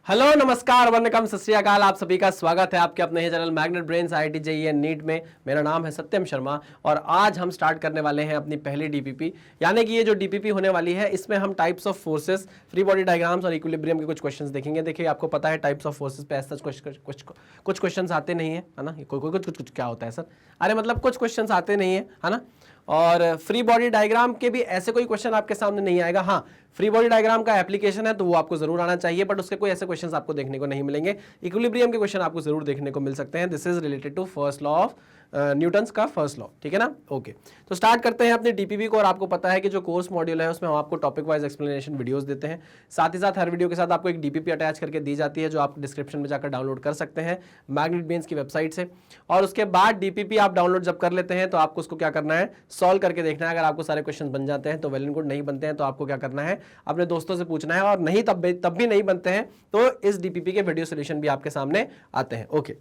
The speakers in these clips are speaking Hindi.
हेलो नमस्कार वंदनकम सत श्री अकाल। आप सभी का स्वागत है आपके अपने ही channel Magnet brains IIT JEE NEET में। मेरा नाम है सत्यम शर्मा और आज हम स्टार्ट करने वाले हैं अपनी पहली डीपीपी। यानी कि ये जो डीपीपी होने वाली है इसमें हम types of forces, free body diagrams और इक्विलिब्रियम के कुछ क्वेश्चंस देखेंगे। देखिए आपको पता है टाइप्स ऑफ फोर्सेस पे ऐसा कुछ क्वेश्चंस आते नहीं है ना। कुछ क्या होता है सर? अरे मतलब कुछ क्वेश्चंस आते नहीं है ना। और फ्री बॉडी डायग्राम के भी ऐसे कोई क्वेश्चन आपके सामने नहीं आएगा। हाँ, फ्री बॉडी डायग्राम का एप्लीकेशन है तो वो आपको जरूर आना चाहिए, बट उसके कोई ऐसे क्वेश्चंस आपको देखने को नहीं मिलेंगे। इक्विलिब्रियम के क्वेश्चन आपको जरूर देखने को मिल सकते हैं। This is related to first law of Newton's का फर्स्ट लॉ, ठीक है ना। ओके, तो स्टार्ट करते हैं अपनी डीपीपी को। और आपको पता है कि जो कोर्स मॉड्यूल है उसमें हम आपको टॉपिक वाइज एक्सप्लेनेशन वीडियोस देते हैं। साथ ही साथ हर वीडियो के साथ आपको एक डीपीपी अटैच करके दी जाती है जो आप डिस्क्रिप्शन में जाकर डाउनलोड कर सकते हैं मैग्नेट ब्रेन्स की वेबसाइट से। और उसके बाद डीपीपी आप डाउनलोड जब कर लेते हैं तो आपको उसको क्या करना है, सॉल्व करके देखना है। अगर आपको सारे क्वेश्चन बन जाते हैं तो वेल एंड गुड, नहीं बनते हैं तो आपको क्या करना है, अपने दोस्तों से पूछना है। और नहीं तब भी नहीं बनते हैं तो इस डीपीपी के वीडियो सोल्यूशन भी आपके सामने आते हैं। ओके,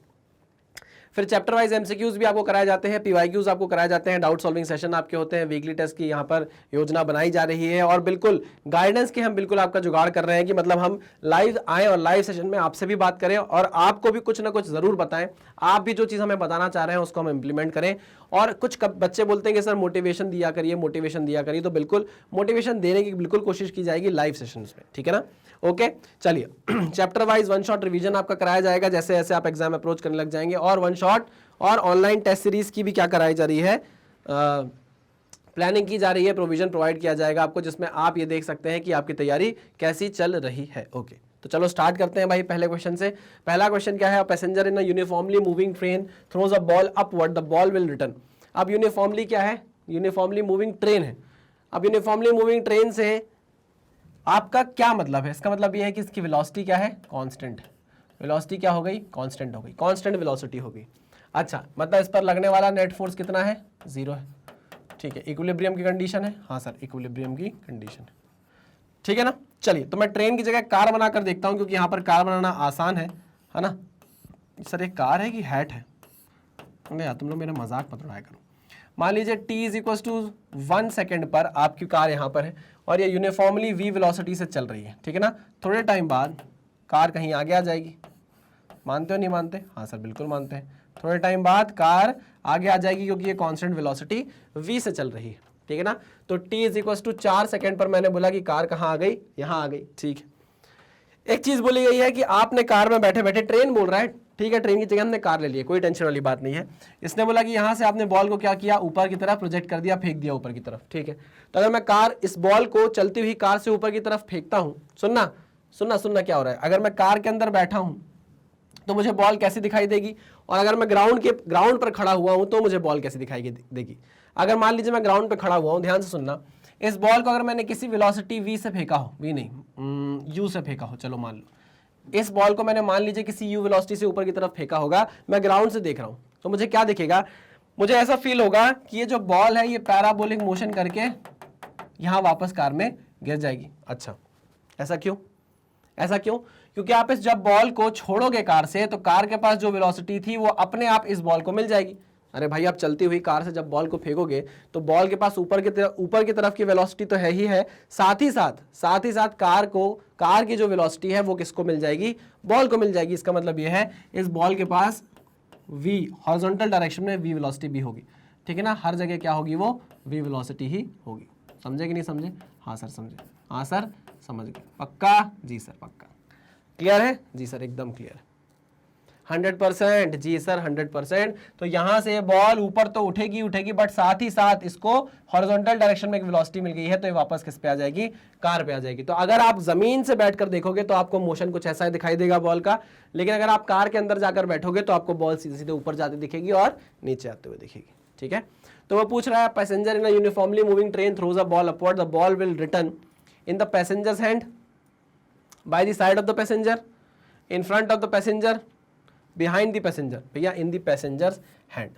फिर चैप्टर वाइज एमसीक्यूज भी आपको कराए जाते हैं, पीवाईक्यूज आपको कराए जाते हैं, डाउट सॉल्विंग सेशन आपके होते हैं, वीकली टेस्ट की यहाँ पर योजना बनाई जा रही है। और बिल्कुल गाइडेंस के हम बिल्कुल आपका जुगाड़ कर रहे हैं कि मतलब हम लाइव आए और लाइव सेशन में आपसे भी बात करें और आपको भी कुछ ना कुछ जरूर बताएं। आप भी जो चीज़ हमें बताना चाह रहे हैं उसको हम इंप्लीमेंट करें। और कुछ बच्चे बोलते हैं कि सर मोटिवेशन दिया करिए, मोटिवेशन दिया करिए, तो बिल्कुल मोटिवेशन देने की बिल्कुल कोशिश की जाएगी लाइव सेशंस में, ठीक है ना। ओके, चलिए chapter wise one shot revision आपका कराया जाएगा जैसे जैसे आप एग्जाम अप्रोच करने लग जाएंगे। और वन शॉट और ऑनलाइन टेस्ट सीरीज की भी क्या कराई जा रही है, प्लानिंग की जा रही है, प्रोविजन प्रोवाइड किया जाएगा आपको जिसमें आप ये देख सकते हैं कि आपकी तैयारी कैसी चल रही है। ओके, तो चलो स्टार्ट करते हैं भाई पहले क्वेश्चन से। पहला क्वेश्चन क्या है, passenger in a uniformly moving train throws a ball upward, the ball will return. अब यूनिफॉर्मली क्या है, यूनिफॉर्मली मूविंग ट्रेन है। अब यूनिफॉर्मली मूविंग ट्रेन से आपका क्या मतलब है? इसका मतलब ये है कि इसकी वेलोसिटी क्या है, कांस्टेंट। वेलोसिटी क्या हो गई, कांस्टेंट हो गई, कांस्टेंट वेलोसिटी हो गई। अच्छा, मतलब इस पर लगने वाला नेट फोर्स कितना है, 0 है, ठीक है। इक्विलिब्रियम की कंडीशन है, हाँ सर इक्विलिब्रियम की कंडीशन है, ठीक है ना। चलिए, तो मैं ट्रेन की जगह कार बनाकर देखता हूं क्योंकि यहां पर कार बनाना आसान है ना। सर ये कार है कि हैट है? नहीं यार, तुम लोग मेरा मजाक मत उड़ाया करो। मान लीजिए t is equal to 1 second पर आपकी कार यहाँ पर है और ये यूनिफॉर्मली v वेलोसिटी से चल रही है, ठीक है ना। थोड़े टाइम बाद कार कहीं आगे आ जाएगी, मानते हो नहीं मानते? हाँ सर बिल्कुल मानते हैं। थोड़े टाइम बाद कार आगे आ जाएगी क्योंकि ये कांस्टेंट वेलोसिटी v से चल रही है, ठीक है ना। तो t is equal to 4 second पर मैंने बोला कि कार कहाँ आ गई, यहाँ आ गई, ठीक है। एक चीज बोली गई है कि आपने कार में बैठे बैठे, ट्रेन बोल रहा है, ठीक है, ट्रेन की जगह हमने कार ले ली है, कोई टेंशन वाली बात नहीं है। इसने बोला कि यहाँ से आपने बॉल को क्या किया, ऊपर की तरफ प्रोजेक्ट कर दिया, फेंक दिया ऊपर की तरफ, ठीक है। तो अगर मैं कार, इस बॉल को चलती हुई कार से ऊपर की तरफ फेंकता हूँ, सुनना सुनना सुनना क्या हो रहा है, अगर मैं कार के अंदर बैठा हूँ तो मुझे बॉल कैसी दिखाई देगी, और अगर मैं ग्राउंड पर खड़ा हुआ हूँ तो मुझे बॉल कैसी दिखाई देगी। अगर मान लीजिए मैं ग्राउंड पर खड़ा हुआ हूँ, ध्यान से सुनना, इस बॉल को अगर मैंने किसी वेलोसिटी v से फेंका हो, v नहीं u से फेंका हो, चलो मान लो इस बॉल को मैंने मान लीजिए किसी u वेलोसिटी से ऊपर की तरफ फेंका होगा, मैं ग्राउंड से देख रहा हूं, तो मुझे क्या दिखेगा, मुझे ऐसा फील होगा कि ये जो बॉल है ये पैराबोलिक मोशन करके यहां वापस कार में गिर जाएगी। अच्छा, ऐसा क्यों? ऐसा क्यों? क्योंकि आप इस जब बॉल को छोड़ोगे कार से तो कार के पास जो वेलोसिटी थी वो अपने आप इस बॉल को मिल जाएगी। अरे भाई, आप चलती हुई कार से जब बॉल को फेंकोगे तो बॉल के पास ऊपर की तरफ की वेलोसिटी तो है ही है, साथ ही साथ कार की जो वेलोसिटी है वो किसको मिल जाएगी, बॉल को मिल जाएगी। इसका मतलब ये है इस बॉल के पास v हॉरिजॉन्टल डायरेक्शन में v वेलोसिटी भी होगी, ठीक है ना। हर जगह क्या होगी, वो v वेलोसिटी ही होगी। समझे कि नहीं समझे? हाँ सर समझे, हाँ सर समझ गए, पक्का? जी सर पक्का। क्लियर है? जी सर एकदम क्लियर है, 100%। जी सर 100%। तो यहां से बॉल ऊपर तो उठेगी बट साथ ही साथ इसको हॉरिजॉन्टल डायरेक्शन में एक वेलोसिटी मिल गई है तो ये वापस किस पे आ जाएगी, कार पे आ जाएगी। तो अगर आप जमीन से बैठकर देखोगे तो आपको मोशन कुछ ऐसा दिखाई देगा बॉल का, लेकिन अगर आप कार के अंदर जाकर बैठोगे तो आपको बॉल सीधे सीधे ऊपर जाती दिखेगी और नीचे आते हुए दिखेगी, ठीक है। तो वो पूछ रहा है, passenger in a uniformly moving train throws a ball upward, the ball will return in the passengers hand, by the side of the passenger, in front of the passenger, behind the passenger. भैया इन द पैसेंजर्स हैंड,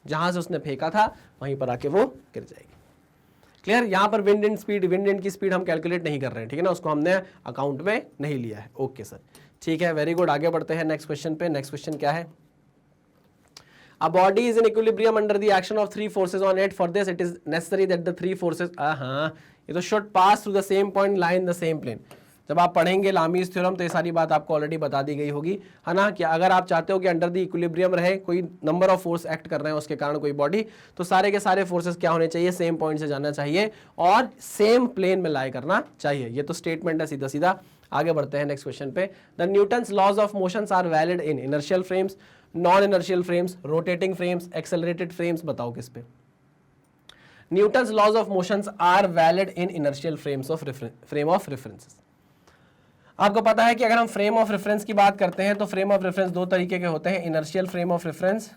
जहां से उसने फेंका था वहीं पर आके वो गिर जाएगी। क्लियर? यहां पर विंड एंड की स्पीड हम कैलकुलेट नहीं कर रहे हैं, ठीक है ना, उसको हमने अकाउंट में नहीं लिया है। ओके सर, ठीक है, वेरी गुड। आगे बढ़ते हैं नेक्स्ट क्वेश्चन पे। नेक्स्ट क्वेश्चन क्या है, A body is in equilibrium under the action of 3 forces on it. For this, it is necessary that the 3 forces, हाँ, ये तो should pass through the same point, lie in the same plane. जब आप पढ़ेंगे लामीज थ्योरम तो ये सारी बात आपको ऑलरेडी बता दी गई होगी, है ना, कि अगर आप चाहते हो कि अंडर द इक्विलिब्रियम रहे, कोई नंबर ऑफ फोर्स एक्ट कर रहे हैं उसके कारण कोई बॉडी, तो सारे के सारे फोर्सेस क्या होने चाहिए, सेम पॉइंट से जाना चाहिए और सेम प्लेन में लाई करना चाहिए। ये तो स्टेटमेंट है सीधा सीधा। आगे बढ़ते हैं नेक्स्ट क्वेश्चन पे। The Newton's laws of motions are valid in inertial frames, non inertial frames, rotating frames, accelerated frames. बताओ किस पे। Newton's laws of motions are valid in inertial frames of frame of references. आपको पता है कि अगर हम फ्रेम ऑफ रेफरेंस की बात करते हैं तो फ्रेम ऑफ रेफरेंस दो तरीके के होते हैं, inertial frame of reference,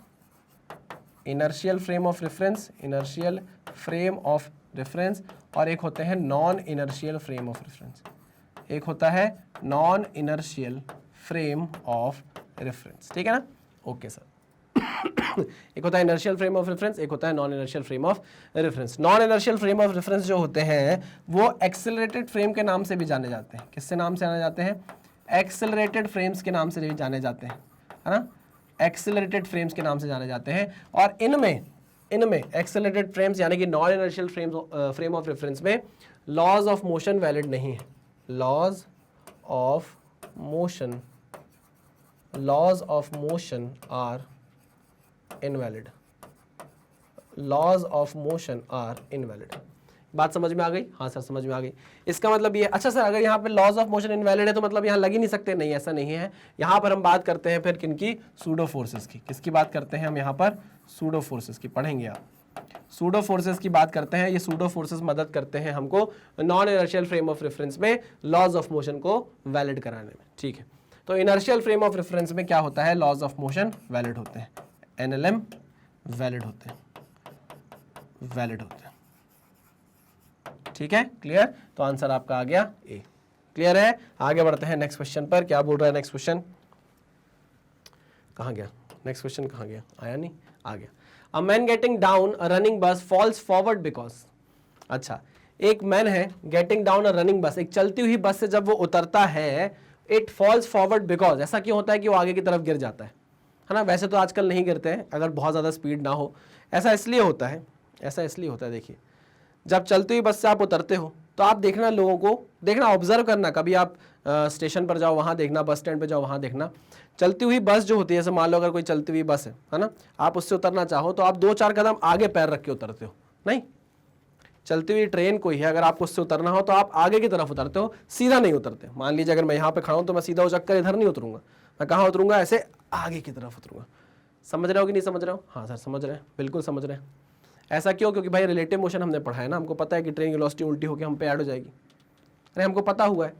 inertial frame of reference, inertial frame of reference, और एक होते हैं non inertial frame of reference. एक होता है non inertial frame of reference, ठीक है ना। Okay sir. एक होता है इनर्शियल फ्रेम ऑफ रेफरेंस, एक होता है non inertial frame of reference. Non inertial frame of reference जो होते हैं वो एक्सेलरेटेड फ्रेम के नाम से भी जाने जाते हैं। किससे नाम से जाने जाते हैं, एक्सेलरेटेड फ्रेम्स के नाम से भी जाने जाते हैं, है ना, एक्सेलरेटेड फ्रेम्स के नाम से जाने जाते हैं। और इनमें एक्सेलरेटेड फ्रेम्स यानी कि non inertial frame of reference में लॉज ऑफ मोशन वैलिड नहीं है। Laws of motion are invalid, laws of motion are invalid. बात समझ में आ गई? हाँ सर समझ में आ गई। इसका मतलब ये, अच्छा सर अगर यहाँ पे लॉज ऑफ मोशन इनवैलिड है तो मतलब यहाँ लग ही नहीं सकते? नहीं, ऐसा नहीं है। यहाँ पर हम बात करते हैं फिर किनकी, सूडो फोर्सेस की। किसकी बात करते हैं हम यहाँ पर, सूडो फोर्सेस की। पढ़ेंगे आप, सूडो फोर्सेस की बात करते हैं। ये सूडो फोर्सेस मदद करते हैं हमको non inertial frame of reference में लॉज ऑफ मोशन को वैलिड कराने में, ठीक है। तो इनर्शियल फ्रेम ऑफ रेफरेंस में क्या होता है, लॉज ऑफ मोशन वैलिड होते हैं, एनएलएम वैलिड होते हैं, ठीक है, क्लियर। तो आंसर आपका आ गया ए, क्लियर है। आगे बढ़ते हैं नेक्स्ट क्वेश्चन पर। क्या बोल रहा है नेक्स्ट क्वेश्चन, कहाँ गया नेक्स्ट क्वेश्चन, कहाँ गया, आया नहीं, आ गया। A man getting down a running bus falls forward because. अच्छा, एक मैन है गेटिंग डाउन अ रनिंग बस, एक चलती हुई बस से जब वो उतरता है, इट फॉल्स फॉरवर्ड बिकॉज। ऐसा क्यों होता है कि वो आगे की तरफ गिर जाता है ना। वैसे तो आजकल नहीं गिरते हैं अगर बहुत ज़्यादा स्पीड ना हो, ऐसा इसलिए होता है, देखिए जब चलती हुई बस से आप उतरते हो तो आप देखना, लोगों को देखना, ऑब्जर्व करना। कभी आप स्टेशन पर जाओ वहाँ देखना, बस स्टैंड पे जाओ वहाँ देखना, चलती हुई बस जो होती है, जैसे मान लो अगर कोई चलती हुई बस है ना, आप उससे उतरना चाहो तो आप 2-4 कदम आगे पैर रख के उतरते हो। नहीं, चलती हुई ट्रेन कोई है, अगर आपको उससे उतरना हो तो आप आगे की तरफ उतरते हो, सीधा नहीं उतरते। मान लीजिए अगर मैं यहाँ पे खड़ा हूँ तो मैं सीधा उचक कर इधर नहीं उतरूंगा, मैं कहाँ उतरूंगा, ऐसे आगे की तरफ उतरूंगा। समझ रहे हो कि नहीं समझ रहे हो? हाँ सर समझ रहे हैं, बिल्कुल समझ रहे हैं। ऐसा क्यों? क्योंकि भाई रिलेटिव मोशन हमने पढ़ा है ना, हमको पता है कि ट्रेन की वेलोसिटी उल्टी होकर हम पे ऐड हो जाएगी। अरे हमको पता हुआ है।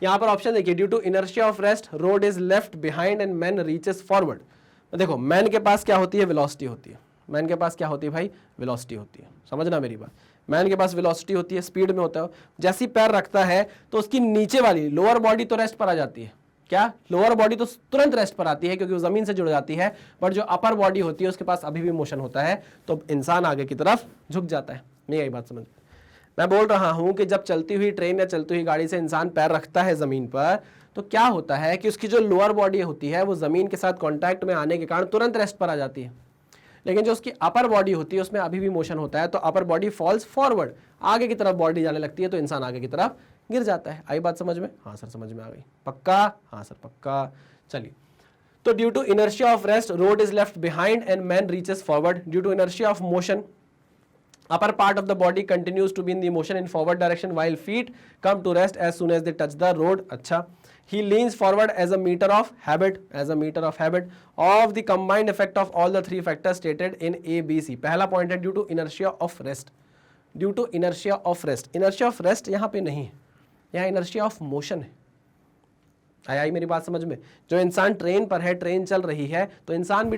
यहाँ पर ऑप्शन देखिए, due to inertia of rest road is left behind and man reaches forward. देखो मैन के पास क्या होती है, वेलोसिटी होती है। मैन के पास क्या होती है भाई, वेलोसिटी होती है। समझना मेरी बात, मैन के पास वेलोसिटी होती है, स्पीड में होता है। जैसे ही पैर रखता है तो उसकी नीचे वाली लोअर बॉडी तो रेस्ट पर आ जाती है। क्या, लोअर बॉडी तो तुरंत रेस्ट पर आती है क्योंकि वो जमीन से जुड़ जाती है, बट जो अपर बॉडी होती है उसके पास अभी भी मोशन होता है, तो इंसान आगे की तरफ झुक जाता है। नहीं आई बात समझ? मैं बोल रहा हूं कि जब चलती हुई ट्रेन या चलती हुई गाड़ी से इंसान पैर रखता है जमीन पर तो क्या होता है कि उसकी जो लोअर बॉडी होती है वो जमीन के साथ कांटेक्ट में आने के कारण तुरंत रेस्ट पर आ जाती है। लेकिन जो उसकी अपर बॉडी होती है उसमें अभी भी मोशन होता है, तो अपर बॉडी फॉल्स फॉरवर्ड, आगे की तरफ बॉडी जाने लगती है, तो इंसान आगे की तरफ गिर जाता है। आई बात समझ में? हाँ सर समझ में आ गई, पक्का? हाँ सर पक्का। चलिए, तो due to inertia of rest road is left behind and man reaches forward. Due to inertia of motion upper part of the body continues to be in the motion in forward direction while feet come to rest as soon as they touch the road. अच्छा, he leans forward as a meter of habit, of the combined effect of all the three factors stated in A, B, C. पहला पॉइंट है due to inertia of rest, inertia of rest यहाँ पे नहीं है, यहाँ inertia of motion है। आई मेरी बात समझ में? जो इंसान ट्रेन पर है, ट्रेन चल रही है, तो इंसान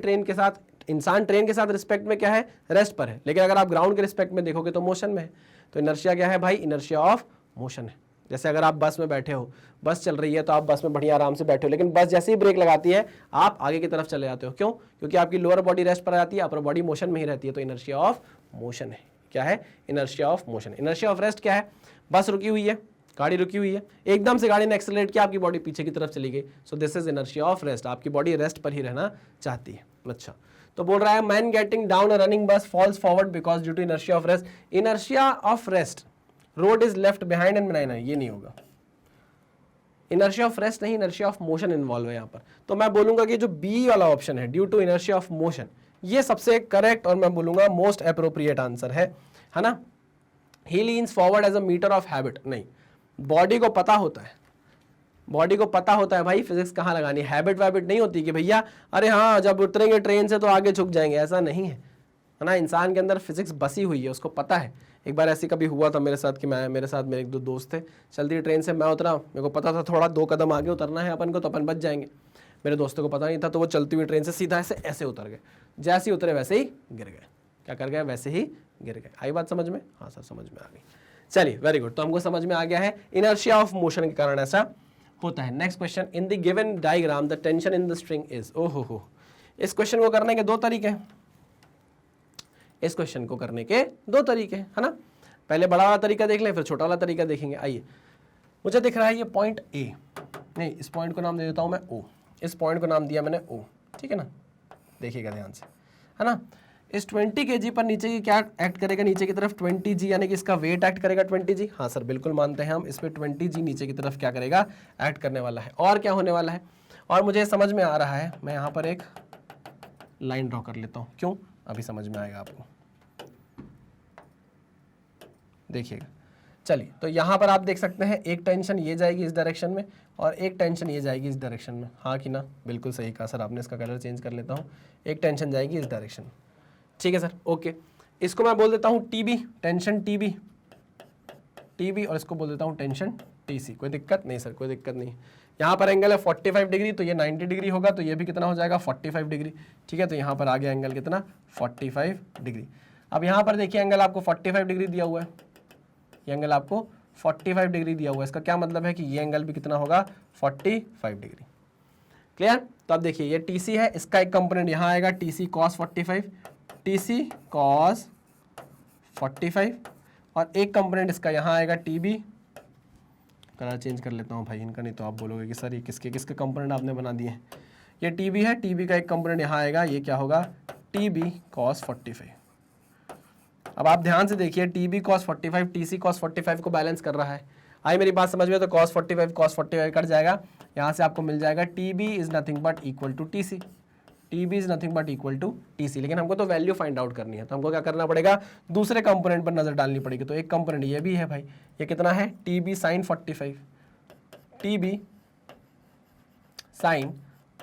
ट्रेन के साथ रिस्पेक्ट में क्या है, रेस्ट पर है। लेकिन अगर आप ग्राउंड के रिस्पेक्ट में देखोगे तो मोशन में है। तो इनर्शिया क्या है भाई, इनर्शिया ऑफ मोशन है। जैसे अगर आप बस में बैठे हो, बस चल रही है तो आप बस में बढ़िया आराम से बैठे हो, लेकिन बस जैसे ही ब्रेक लगाती है आप आगे की तरफ चले जाते हो। क्यों? क्योंकि आपकी लोअर बॉडी रेस्ट पर आ जाती है, अपर बॉडी मोशन में ही रहती है। तो इनर्शिया ऑफ मोशन है। क्या है? Inertia of motion. Inertia of rest क्या है? बस रुकी हुई है, गाड़ी रुकी हुई है, एकदम से गाड़ी ने एक्सेलरेट किया, आपकी बॉडी पीछे की तरफ चली गई। So this is inertia of rest. आपकी बॉडी रेस्ट पर ही रहना चाहती है। अच्छा, तो बोल रहा है man getting down a running bus falls forward because due to inertia of rest. Inertia of rest road is left behind and man, ये नहीं होगा। इनर्शिया ऑफ रेस्ट नहीं, इनर्शिया ऑफ मोशन इन्वॉल्व है यहाँ पर। तो मैं बोलूंगा कि जो बी वाला ऑप्शन है, due to inertia of motion, ये सबसे करेक्ट और मैं बोलूंगा मोस्ट अप्रोप्रिएट आंसर है ना। He leans forward as a matter of habit, नहीं, बॉडी को पता होता है, बॉडी को पता होता है भाई फिजिक्स कहाँ लगानी है। हैबिट वैबिट नहीं होती कि भैया अरे हाँ जब उतरेंगे ट्रेन से तो आगे झुक जाएंगे, ऐसा नहीं है ना। इंसान के अंदर फिजिक्स बसी हुई है, उसको पता है। एक बार ऐसी कभी हुआ था मेरे साथ कि मेरे साथ मेरे एक दो दोस्त थे, चलती ट्रेन से मैं उतरा, मेरे को पता था थोड़ा 2 कदम आगे उतरना है अपन को तो अपन बच जाएंगे। मेरे दोस्तों को पता नहीं था, तो वो चलती हुई ट्रेन से सीधा ऐसे उतर गए, जैसे ही उतरे वैसे ही गिर गए। क्या कर गए? वैसे ही गिर गए। आई बात समझ में? हाँ सर समझ में आ गई। चलिए वेरी गुड, तो हमको समझ में आ गया है इनर्शिया ऑफ मोशन के कारण ऐसा होता है। Next question, in the given diagram the tension in the string is. ओहो हो, इस क्वेश्चन को करने के 2 तरीके हैं। इस क्वेश्चन को करने के 2 तरीके हैं, है ना। पहले बड़ा वाला तरीका देख लें, फिर छोटा वाला तरीका देखेंगे। आइए, मुझे दिख रहा है ये पॉइंट ए, नहीं इस पॉइंट को नाम दे देता हूं मैं ओ, इस पॉइंट को नाम दिया मैंने ओ, ठीक है ना। देखिएगा ध्यान से, है ना। इस 20 kg पर नीचे की क्या एक्ट करेगा? नीचे की तरफ 20 g, यानी कि इसका वेट एक्ट करेगा 20 g। हाँ सर बिल्कुल मानते हैं हम, इस पर 20 g नीचे की तरफ क्या करेगा? एक्ट करने वाला है। और क्या होने वाला है? और मुझे समझ में आ रहा है, मैं यहाँ पर एक लाइन ड्रॉ कर लेता हूँ। क्यों? अभी समझ में आएगा आपको, देखिएगा। चलिए, तो यहाँ पर आप देख सकते हैं एक टेंशन ये जाएगी इस डायरेक्शन में और एक टेंशन ये जाएगी इस डायरेक्शन में। हाँ कि ना? बिल्कुल सही कहा सर आपने। इसका कलर चेंज कर लेता हूँ, एक टेंशन जाएगी इस डायरेक्शन में, ठीक है सर। ओके, इसको मैं बोल देता हूँ टीबी, टेंशन टीबी, टीबी, और इसको बोल देता हूँ टेंशन टीसी। कोई दिक्कत नहीं सर, कोई दिक्कत नहीं। यहाँ पर एंगल है 45 डिग्री, तो ये 90 डिग्री होगा, तो ये भी कितना हो जाएगा? 45 डिग्री, ठीक है। तो यहाँ पर आ गया एंगल कितना? 45 डिग्री। अब यहाँ पर देखिए एंगल आपको 45 डिग्री दिया हुआ है, ये एंगल आपको 45 डिग्री दिया हुआ है। इसका क्या मतलब है कि ये एंगल भी कितना होगा? 45 डिग्री। क्लियर? तो अब देखिए ये TC है, इसका एक कंपोनेंट यहाँ आएगा TC cos 45, TC cos 45, और एक कंपोनेंट इसका यहाँ आएगा TB। कलर चेंज कर लेता हूँ भाई इनका, नहीं तो आप बोलोगे कि सर ये किसके किसके कंपोनेंट आपने बना दिए हैं। ये TB है, TB का एक कंपोनेंट यहाँ आएगा, ये क्या होगा? TB cos 45। अब आप ध्यान से देखिए, TB cos 45 TC cos 45 को बैलेंस कर रहा है। आई मेरी बात समझ में? तो cos 45 कट जाएगा, यहाँ से आपको मिल जाएगा TB is nothing but equal to TC, TB is nothing but equal to TC। लेकिन हमको तो वैल्यू फाइंड आउट करनी है, तो हमको क्या करना पड़ेगा? दूसरे कंपोनेंट पर नजर डालनी पड़ेगी। तो एक कंपोनेंट ये भी है भाई, ये कितना है? TB sin 45, TB sin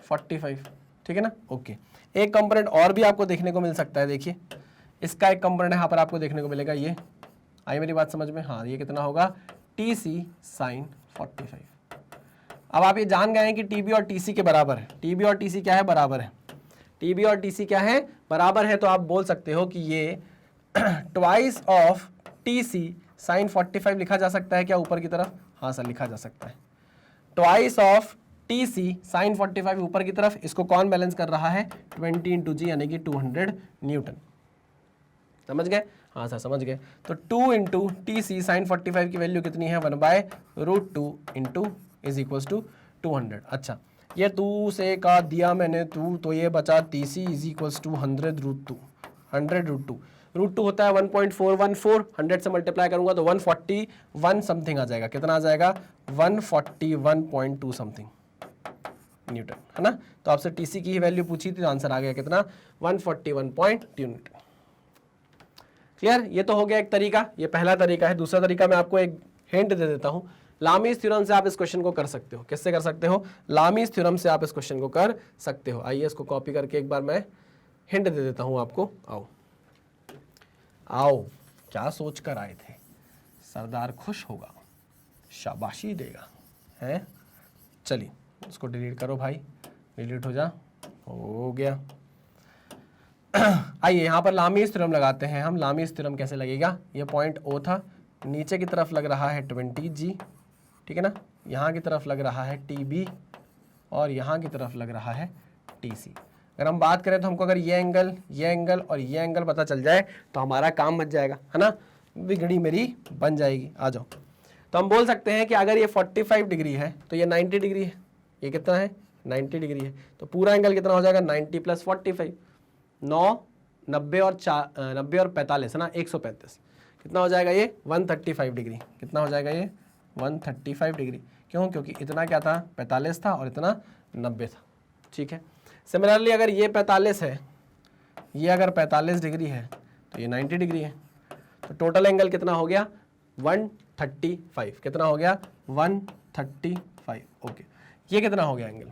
45, ठीक है ना। ओके, एक कंपोनेंट और भी आपको देखने को मिल सकता है। देखिए इसका एक कंपोनेंट यहाँ पर आपको देखने को मिलेगा, ये। आई मेरी बात समझ में? हाँ, ये कितना होगा? TC sin 45। अब आप ये जान गए हैं कि TB और TC के बराबर है। TB और TC क्या है? बराबर है। TB और TC क्या है? बराबर है। तो आप बोल सकते हो कि ये ट्वाइस ऑफ TC sin 45 लिखा जा सकता है क्या ऊपर की तरफ? हाँ सर लिखा जा सकता है। ट्वाइस ऑफ TC sin 45 ऊपर की तरफ, इसको कौन बैलेंस कर रहा है? 20 इंटू जी, यानी कि 200 न्यूटन। समझ गए? हाँ सर समझ गए। तो 2 इंटू TC sin 45 की वैल्यू कितनी है? 1/√2 इंटू इज इक्वल टू 200। अच्छा, ये 2 से का दिया मैंने 2, तो ये बचा TC इज इक्वल टू 100√2। 100√2, √2 होता है 1.414, 100 से मल्टीप्लाई करूंगा तो 141 समथिंग आ जाएगा। कितना आ जाएगा? 141.2 समथिंग न्यूटन, है ना। तो आपसे TC की ही वैल्यू पूछी थी, तो आंसर आ गया कितना? 141.2 न्यूटन। क्लियर? ये तो हो गया एक तरीका, ये पहला तरीका है। दूसरा तरीका मैं आपको एक हिंट दे देता हूं। लामीज थ्योरम से आप इस क्वेश्चन को कर सकते हो। किससे कर सकते हो? लामीज थ्योरम से आप इस क्वेश्चन को कर सकते हो। आइए इसको कॉपी करके एक बार मैं हिंट दे देता हूं आपको। आओ आओ, क्या सोच कर आए थे? सरदार खुश होगा, शाबाशी देगा, है। चलिए इसको डिलीट करो भाई, डिलीट हो जा, हो गया। आइए यहाँ पर लामीज थ्योरम लगाते हैं हम। लामीज थ्योरम कैसे लगेगा? ये पॉइंट O था, नीचे की तरफ लग रहा है 20G, ठीक है ना। यहाँ की तरफ लग रहा है TB और यहाँ की तरफ लग रहा है TC। अगर हम बात करें तो हमको अगर ये एंगल और ये एंगल पता चल जाए तो हमारा काम बच जाएगा, है ना। बिगड़ी मेरी बन जाएगी। आ जाओ, तो हम बोल सकते हैं कि अगर ये 45 डिग्री है तो ये 90 डिग्री है। ये कितना है? 90 डिग्री है। तो पूरा एंगल कितना हो जाएगा? 90 + 45, 9, 90 और 45 है ना, 135। कितना हो जाएगा ये? 135 डिग्री। कितना हो जाएगा ये? 135 डिग्री। क्यों? क्योंकि इतना क्या था, 45 था और इतना 90 था। ठीक है, सिमिलरली अगर ये 45 है, ये अगर 45 डिग्री है तो ये 90 डिग्री है, तो टोटल एंगल कितना हो गया? 135। कितना हो गया? 135। ओके, ये कितना हो गया एंगल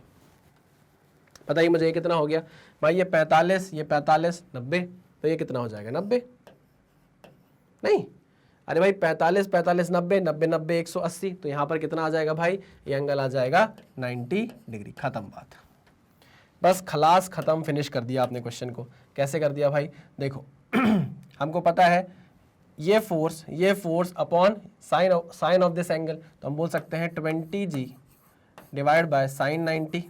बताइए मुझे, ये कितना हो गया भाई? ये 45, ये 45, 90, तो ये कितना हो जाएगा? 90 नहीं, अरे भाई 45 45 90 90 90 180, तो यहाँ पर कितना आ जाएगा भाई? ये एंगल आ जाएगा 90 डिग्री। खत्म बात, बस खलास, खत्म, फिनिश कर दिया आपने क्वेश्चन को। कैसे कर दिया भाई? देखो हमको पता है ये force upon sine of this angle, तो हम बोल सकते हैं 20g divide by sine 90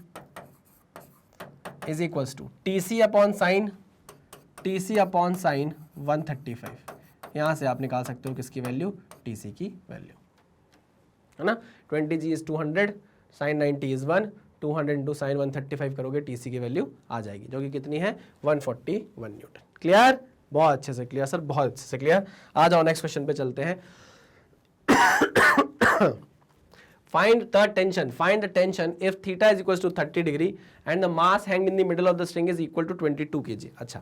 is equals to TC upon sine 135। यहाँ से आप निकाल सकते हो किसकी वैल्यू? TC की वैल्यू, है ना। 20g is 200, sine 90 is 1, 200 into sine 135 करोगे, TC की वैल्यू आ जाएगी, जो कि कितनी है? 141 न्यूटन। क्लियर? बहुत अच्छे से क्लियर सर, बहुत अच्छे से क्लियर। आ जाओ नेक्स्ट क्वेश्चन पे चलते हैं। Find the tension if theta is equals to 30 degree and the mass hanged in the middle of the string is equal to 22 kg। अच्छा,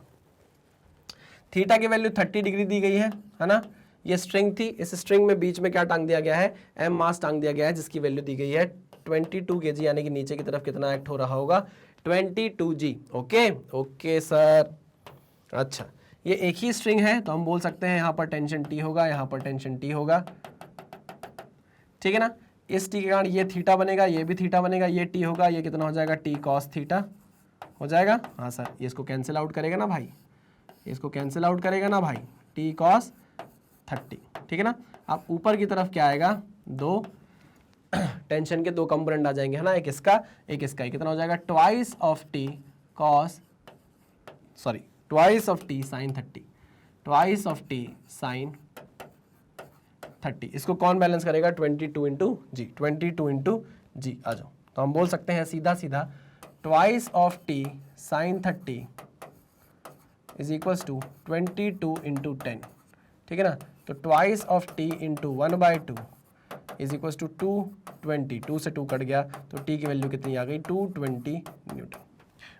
थीटा की वैल्यू 30 डिग्री दी गई है ना। ये स्ट्रिंग थी, इस स्ट्रिंग में बीच में क्या टांग दिया गया है? m मास टांग दिया गया है, जिसकी वैल्यू दी गई है 22 kg, यानी कि नीचे की तरफ कितना एक्ट हो रहा होगा? 22g। Okay sir. अच्छा, ये एक ही स्ट्रिंग है, तो हम बोल सकते हैं यहाँ पर टेंशन T होगा, यहाँ पर टेंशन T होगा, ठीक है ना। इस T के कारण ये थीटा बनेगा, ये भी थीटा बनेगा, ये T होगा, ये कितना हो जाएगा? T cos थीटा हो जाएगा। हाँ सर, ये इसको कैंसिल आउट करेगा ना भाई, इसको कैंसिल आउट करेगा ना भाई, T cos 30, ठीक है ना। अब ऊपर की तरफ क्या आएगा? दो टेंशन के दो कंपोनेंट आ जाएंगे, है ना, एक इसका एक इसका, कितना हो जाएगा? Twice of T sine 30, twice of T sine 30। इसको कौन बैलेंस करेगा? 22 इंटू जी, 22 इंटू जी। आ जाओ, तो हम बोल सकते हैं सीधा सीधा twice of T sine 30 is equals to 22 into 10, ठीक है ना। तो twice of T into 1/2 is equals to 220, 2 से 2 कट गया, तो T की वैल्यू कितनी आ गई? 220 न्यूटन।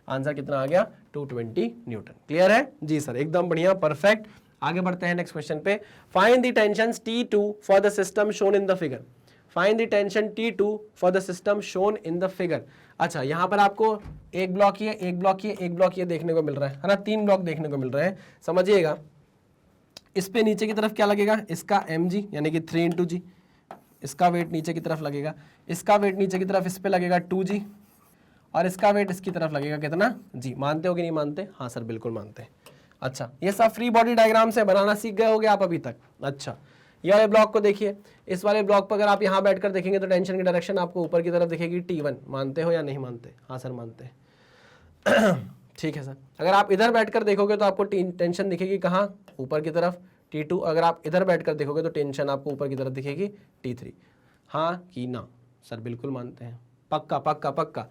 आंसर कितना आ गया? 220 न्यूटन। क्लियर है जी सर, एकदम बढ़िया, परफेक्ट। आगे बढ़ते हैं नेक्स्ट क्वेश्चन पे। Find the tensions T2 for the system shown in the figure. Find the tension T2 for the system shown in the figure. अच्छा, यहाँ पर आपको एक ब्लॉक ये, एक ब्लॉक ये, एक ब्लॉक ये देखने को मिल रहा है ना, 3 ब्लॉक देखने को मिल रहे हैं। समझिएगा, इस पे नीचे की तरफ क्या लगेगा? इसका mg यानी कि 3 इंटू जी, इसका वेट नीचे की तरफ लगेगा, इसका वेट नीचे की तरफ इस पे लगेगा 2g, और इसका वेट इसकी तरफ लगेगा कितना? जी। मानते हो कि नहीं मानते? हाँ सर, बिल्कुल मानते हैं। अच्छा, ये सब फ्री बॉडी डायग्राम से बनाना सीख गए होगे आप अभी तक। अच्छा, ये वाले ब्लॉक को देखिए, इस वाले ब्लॉक पर अगर आप यहाँ बैठकर देखेंगे तो टेंशन की डायरेक्शन आपको ऊपर की तरफ दिखेगी T1। मानते हो या नहीं मानते? हाँ सर, मानते हैं। ठीक है सर। अगर आप इधर बैठकर देखोगे तो आपको टेंशन दिखेगी कहाँ? ऊपर की तरफ, T2। अगर आप इधर बैठकर देखोगे तो टेंशन आपको ऊपर की तरफ दिखेगी, T3। हाँ कि ना? सर बिल्कुल मानते हैं, पक्का पक्का पक्का।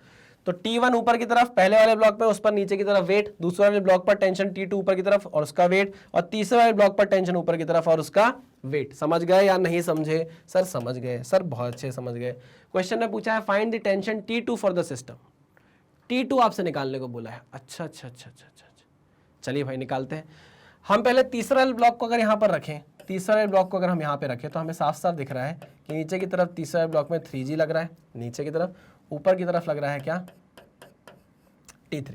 तो T1 ऊपर की तरफ पहले वाले ब्लॉक पे, उस पर नीचे की तरफ वेट, दूसरे वाले ब्लॉक पर टेंशन T2 ऊपर की तरफ और उसका वेट, और तीसरे वाले ब्लॉक पर टेंशन ऊपर की तरफ और उसका वेट। समझ गए या नहीं समझे? सर समझ गए सर, बहुत अच्छे समझ गए। क्वेश्चन ने पूछा है find the tension T2 for the system. T2 आपसे निकालने को बोला है। अच्छा, चलिए भाई निकालते हैं। हम पहले तीसरा वाले ब्लॉक को अगर यहाँ पर रखें, तीसरा वाले ब्लॉक को अगर हम यहाँ पे रखें तो हमें साफ साफ दिख रहा है कि नीचे की तरफ तीसरे वाले ब्लॉक में 3g लग रहा है, नीचे की तरफ, ऊपर की तरफ लग रहा है क्या? T3,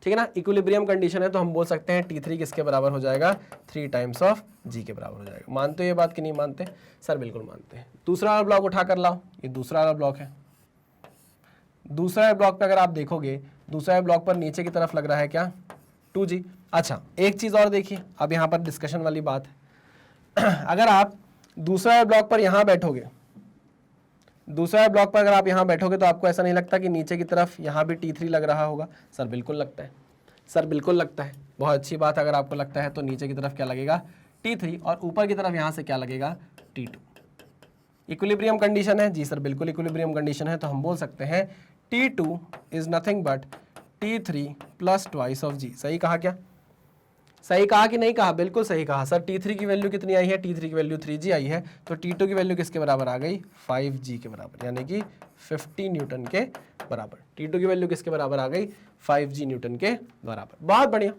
ठीक है ना। इक्विलिब्रियम कंडीशन है, तो हम बोल सकते हैं T3 किसके बराबर हो जाएगा? 3 टाइम्स ऑफ g के बराबर हो जाएगा। मानते हो ये बात कि नहीं मानते? सर बिल्कुल मानते हैं। दूसरा वाला ब्लॉक उठा कर लाओ, ये दूसरा वाला ब्लॉक है। दूसरा वाले ब्लॉक पे अगर आप देखोगे, दूसरा वाले ब्लॉक पर नीचे की तरफ लग रहा है क्या? 2g। अच्छा, एक चीज और देखिए, अब यहाँ पर डिस्कशन वाली बात है। अगर आप दूसरा वाले ब्लॉक पर यहाँ बैठोगे, दूसरा ब्लॉक पर अगर आप यहाँ बैठोगे तो आपको ऐसा नहीं लगता कि नीचे की तरफ यहाँ भी T3 लग रहा होगा? सर बिल्कुल लगता है, सर बिल्कुल लगता है। बहुत अच्छी बात। अगर आपको लगता है तो नीचे की तरफ क्या लगेगा? T3, और ऊपर की तरफ यहाँ से क्या लगेगा? T2। इक्विलिब्रियम कंडीशन है? जी सर बिल्कुल इक्विलिब्रियम कंडीशन है। तो हम बोल सकते हैं T2 is nothing but T3 plus twice of जी। सही कहा क्या? सही कहा कि नहीं कहा? बिल्कुल सही कहा सर। T3 की वैल्यू कितनी आई है? T3 की वैल्यू 3G आई है, तो T2 की वैल्यू किसके बराबर आ गई? 5G के बराबर, यानी कि 50 न्यूटन के बराबर। T2 की वैल्यू किसके बराबर आ गई? 5G न्यूटन के बराबर। बहुत बढ़िया।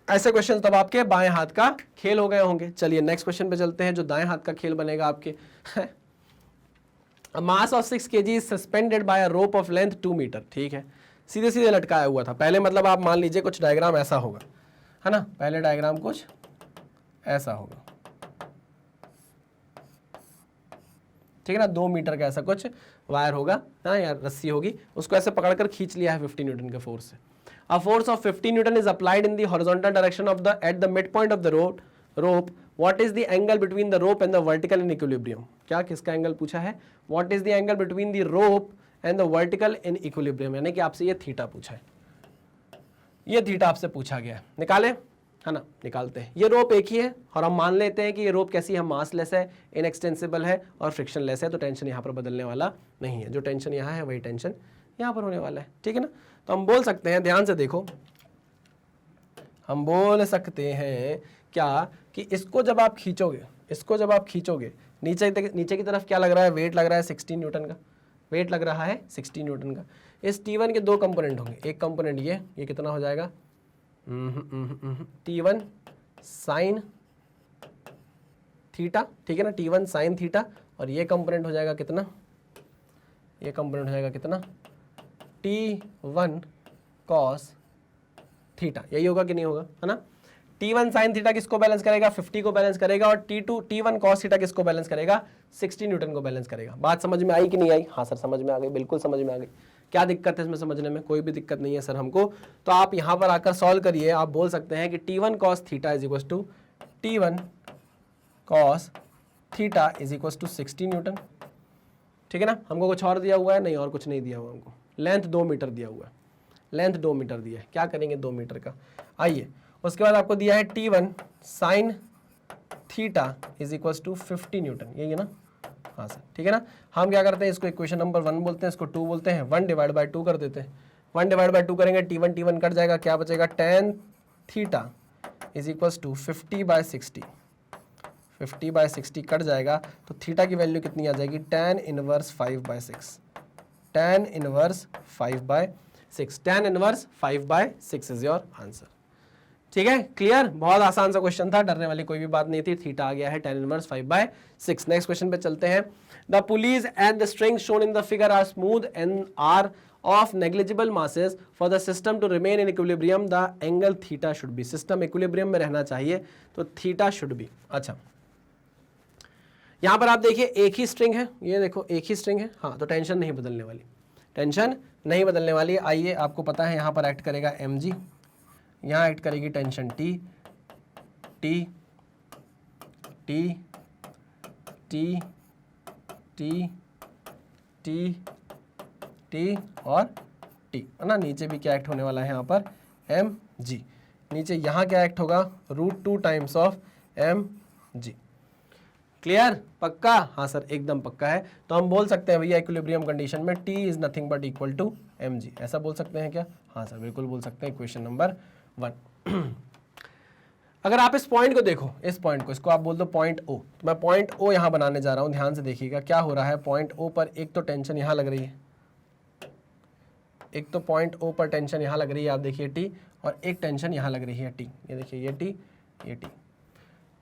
ऐसे क्वेश्चन तब आपके बाएं हाथ का खेल हो गए होंगे। चलिए नेक्स्ट क्वेश्चन पे चलते हैं, जो दाएं हाथ का खेल बनेगा आपके। A mass of 6 kg is suspended by a rope of length 2 metre. ठीक है, सीधे सीधे लटकाया हुआ था। पहले मतलब आप मान लीजिए कुछ डायग्राम ऐसा होगा, है ना, पहले डायग्राम कुछ ऐसा होगा, ठीक है ना, 2 मीटर का ऐसा कुछ वायर होगा ना, या रस्सी होगी, उसको ऐसे पकड़कर खींच लिया है 50 न्यूटन के फोर्स से। A force of 50 Newton is applied in the horizontal direction of the at the midpoint of the rope. What is the angle between the rope and the vertical in equilibrium? क्या किसका एंगल पूछा है? What is the angle between the rope and the vertical in equilibrium? यानी कि आपसे ये थीटा पूछा है, ये थीटा आपसे पूछा गया है। निकाले, है ना, निकालते हैं। ये रोप एक ही है और हम मान लेते हैं कि ये रोप कैसी है? मासलेस है, इनएक्सटेंसिबल है और फ्रिक्शनलेस है, तो टेंशन यहाँ पर बदलने वाला नहीं है। जो टेंशन यहाँ है वही टेंशन यहाँ पर होने वाला है, ठीक है ना। तो हम बोल सकते हैं, ध्यान से देखो, हम बोल सकते हैं क्या कि इसको जब आप खींचोगे, इसको जब आप खींचोगे, नीचे की तरफ क्या लग रहा है? वेट लग रहा है 16 न्यूटन का, वेट लग रहा है 16 न्यूटन का। इस T1 के 2 कंपोनेंट होंगे, एक कंपोनेंट ये कितना हो जाएगा? T1 साइन थीटा, ठीक है ना, T1 साइन थीटा, और ये कंपोनेंट हो जाएगा कितना? ये कंपोनेंट हो जाएगा कितना? T1 cos theta. यही होगा कि नहीं होगा, है ना। T1 साइन थीटा किसको बैलेंस करेगा? 50 को बैलेंस करेगा, और T1 कॉस थीटा किसको बैलेंस करेगा? 60 न्यूटन को बैलेंस करेगा। बात समझ में आई कि नहीं आई? हाँ सर समझ में आ गई, बिल्कुल समझ में आ गई। क्या दिक्कत है इसमें समझने में? कोई भी दिक्कत नहीं है सर हमको। तो आप यहाँ पर आकर सॉल्व करिए। आप बोल सकते हैं कि T1 cos theta is equal to T1 cos theta is equal to 60 newton, ठीक है ना। हमको कुछ और दिया हुआ है? नहीं, और कुछ नहीं दिया हुआ हमको। लेंथ 2 मीटर दिया हुआ है, लेंथ 2 मीटर दिया है। क्या करेंगे 2 मीटर का? आइए, उसके बाद आपको दिया है T1 sine theta is equal to 50 newton, यही है ना। हाँ सर, ठीक है ना। हम क्या करते हैं, इसको इक्वेशन नंबर 1 बोलते हैं, इसको 2 बोलते हैं। 1 डिवाइड बाई 2 कर देते हैं। 1 डिवाइड बाई 2 करेंगे, T1 कट जाएगा, क्या बचेगा? tan theta is equal to 50/60। 50/60 cut जाएगा, तो थीटा की वैल्यू कितनी आ जाएगी? tan inverse 5/6। tan inverse 5/6, tan inverse 5/6 is your answer. ठीक है, क्लियर? बहुत आसान सा क्वेश्चन था, डरने वाली कोई भी बात नहीं थी। थीटा आ गया है tan इनवर्स 5/6। नेक्स्ट क्वेश्चन पे चलते हैं। The pulleys and the strings shown in the figure are smooth and are of negligible masses. For the system to remain in equilibrium the angle theta should be. System equilibrium में रहना चाहिए तो थीटा शुड बी। अच्छा, यहां पर आप देखिए एक ही स्ट्रिंग है, ये देखो एक ही स्ट्रिंग है, हाँ, तो टेंशन नहीं बदलने वाली, टेंशन नहीं बदलने वाली। आइए, आपको पता है यहां पर एक्ट करेगा mg, यहाँ एक्ट करेगी tension T, T, T, T, T, T, T और T, है ना। नीचे भी क्या एक्ट होने वाला है यहाँ पर? mg। नीचे यहाँ क्या एक्ट होगा? √2 टाइम्स ऑफ mg। क्लियर? पक्का? हाँ सर एकदम पक्का है। तो हम बोल सकते हैं भैया इक्विलिब्रियम कंडीशन में T is nothing but equal to mg, ऐसा बोल सकते हैं क्या? हाँ सर बिल्कुल बोल सकते हैं। Question number 1। अगर आप इस पॉइंट को देखो, इस पॉइंट को, इसको आप बोल दो पॉइंट O, तो मैं पॉइंट O यहाँ बनाने जा रहा हूँ। ध्यान से देखिएगा क्या हो रहा है। पॉइंट O पर एक तो टेंशन यहाँ लग रही है, एक तो पॉइंट O पर टेंशन यहाँ लग रही है, आप देखिए T, और एक टेंशन यहाँ लग रही है T। ये देखिए ये T, ये T।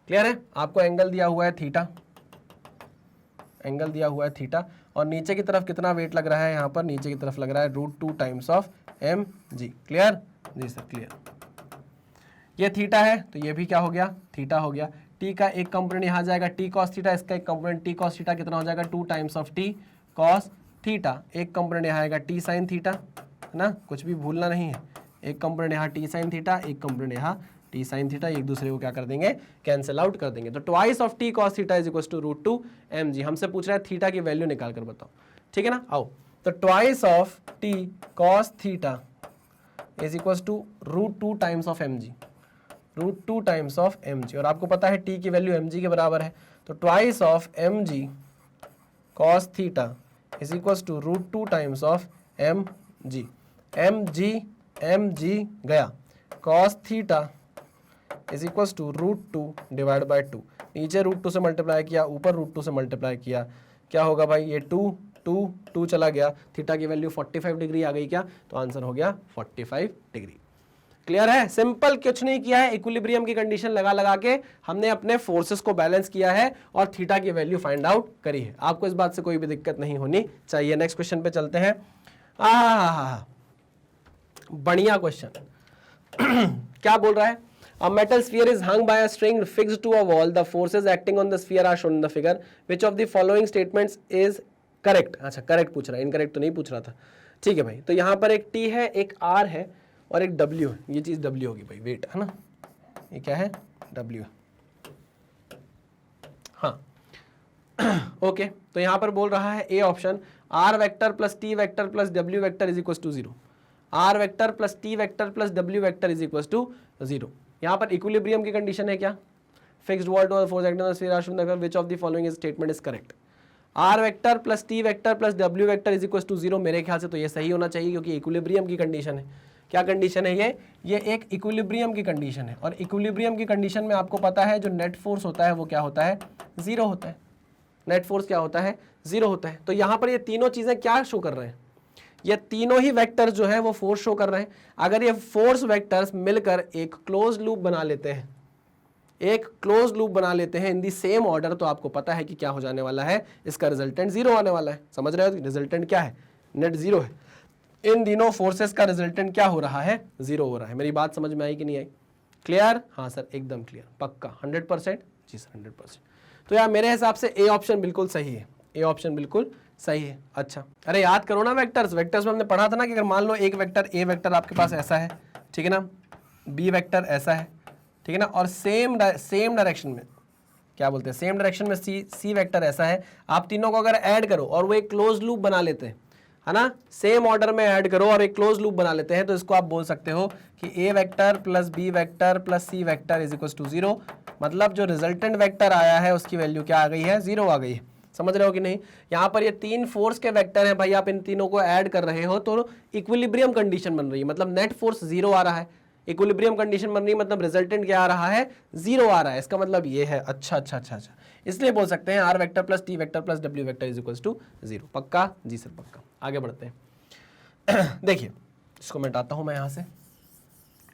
क्लियर है? आपको एंगल दिया हुआ है थीटा, एंगल दिया हुआ है थीटा, और नीचे की तरफ कितना वेट लग रहा है? यहाँ पर नीचे की तरफ लग रहा है √2 टाइम्स ऑफ mg। क्लियर? जी सर क्लियर। ये थीटा है तो ये भी क्या हो गया? थीटा हो गया। t का एक कंपोनेंट यहाँ जाएगा t cos थीटा, इसका एक कंपोनेंट t cos थीटा कितना हो जाएगा? 2 times of t cos theta. एक कंपोनेंट यहाँ आएगा t sin थीटा, है ना, कुछ भी भूलना नहीं है। एक कंपोनेंट यहाँ t sin थीटा, एक कंपोनेंट यहाँ t sin थीटा, एक दूसरे को क्या कर देंगे? कैंसिल आउट कर देंगे। तो twice of t cos theta is equal to √2 mg। हमसे पूछ रहा है थीटा की वैल्यू निकाल कर बताओ, ठीक है ना। आओ, तो twice of t cos theta is equal to √2 times of mg, √2 times of mg। और आपको पता है t की वैल्यू mg के बराबर है, तो twice of mg cos theta is equal to √2 times of mg। mg गया, cos theta is equals to √2 divide by 2। नीचे √2 से मल्टीप्लाई किया, ऊपर √2 से मल्टीप्लाई किया, क्या होगा भाई, ये 2 चला गया, थीटा की वैल्यू 45 डिग्री आ गई क्या, तो आंसर हो गया 45 डिग्री। क्लियर है, सिंपल, कुछ नहीं किया है, इक्विलिब्रियम की कंडीशन लगा के हमने अपने फोर्सेस को बैलेंस किया है और थीटा की वैल्यू फाइंड आउट करी है। आपको इस बात से कोई भी दिक्कत नहीं होनी चाहिए। नेक्स्ट क्वेश्चन पे चलते हैं। बढ़िया क्वेश्चन। क्या बोल रहा है, A metal sphere is hung by a string fixed to a wall. The forces acting on the sphere are shown in the figure. Which of the following statements is correct? अच्छा, करेक्ट पूछ रहा है, इनकरेक्ट तो नहीं पूछ रहा था। ठीक है भाई, तो यहाँ पर एक T है, एक R है और एक W है। ये चीज़ W होगी भाई, वेट है ना, ये क्या है, W। हाँ ओके, तो यहाँ पर बोल रहा है A option, R vector plus T vector plus W vector is equal to 0। R vector plus T vector plus W vector is equal to 0। यहाँ पर इक्विलिब्रियम की कंडीशन है क्या, fixed wall two force acting on the sphere are shown, which of the following statement is correct. R vector plus T vector plus W vector is equal to 0, मेरे ख्याल से तो ये सही होना चाहिए क्योंकि इक्विलिब्रियम की कंडीशन है। क्या कंडीशन है ये एक इक्विलिब्रियम की कंडीशन है और इक्विलिब्रियम की कंडीशन में आपको पता है जो नेट फोर्स होता है वो क्या होता है, 0 होता है। नेट फोर्स क्या होता है, 0 होता है। तो यहाँ पर ये तीनों चीजें क्या शो कर रहे हैं, ये तीनों ही वेक्टर्स जो है वो फोर्स शो कर रहे हैं। अगर ये फोर्स वेक्टर्स मिलकर एक क्लोज लूप बना लेते हैं, एक क्लोज लूप बना लेते हैं इन दी सेम ऑर्डर, तो आपको पता है कि क्या हो जाने वाला है, इसका रिजल्टेंट 0 आने वाला है। समझ रहे हो, रिजल्टेंट क्या है, नेट 0 है। इन तीनों फोर्सेस का रिजल्टेंट क्या हो रहा है, 0 हो रहा है। मेरी बात समझ में आई कि नहीं आई, क्लियर? हाँ सर, एकदम क्लियर, पक्का 100%। जी सर 100%। तो यार मेरे हिसाब से ए ऑप्शन बिल्कुल सही है, ए ऑप्शन बिल्कुल सही है। अच्छा, अरे याद करो ना, वेक्टर्स में हमने पढ़ा था ना कि अगर मान लो एक वेक्टर ए वेक्टर आपके पास ऐसा है, ठीक है ना, बी वेक्टर ऐसा है, ठीक है ना, और सेम डायरेक्शन में, क्या बोलते हैं, सेम डायरेक्शन में सी वेक्टर ऐसा है, आप तीनों को अगर ऐड करो और वो एक क्लोज लूप बना लेते हैं, है ना, सेम ऑर्डर में ऐड करो और एक क्लोज लूप बना लेते हैं, तो इसको आप बोल सकते हो कि A vector plus B vector plus C vector is equal to 0। मतलब जो रिजल्टेंट वेक्टर आया है उसकी वैल्यू क्या आ गई है, 0 आ गई है। समझ रहे हो कि नहीं? यहाँ पर ये तीन फोर्स के वेक्टर हैं भाई, आप इन तीनों को ऐड कर रहे हो तो इक्विलिब्रियम कंडीशन बन रही है, मतलब नेट फोर्स 0 आ रहा है। इक्विलिब्रियम कंडीशन बन रही है मतलब रिजल्टेंट क्या आ रहा है, 0 आ रहा है। इसका मतलब ये है। अच्छा, इसलिए बोल सकते हैं R vector plus T vector plus W vector is equal to 0। पक्का? जी सर पक्का। आगे बढ़ते हैं। देखिए, इसको मिटाता हूँ मैं यहाँ से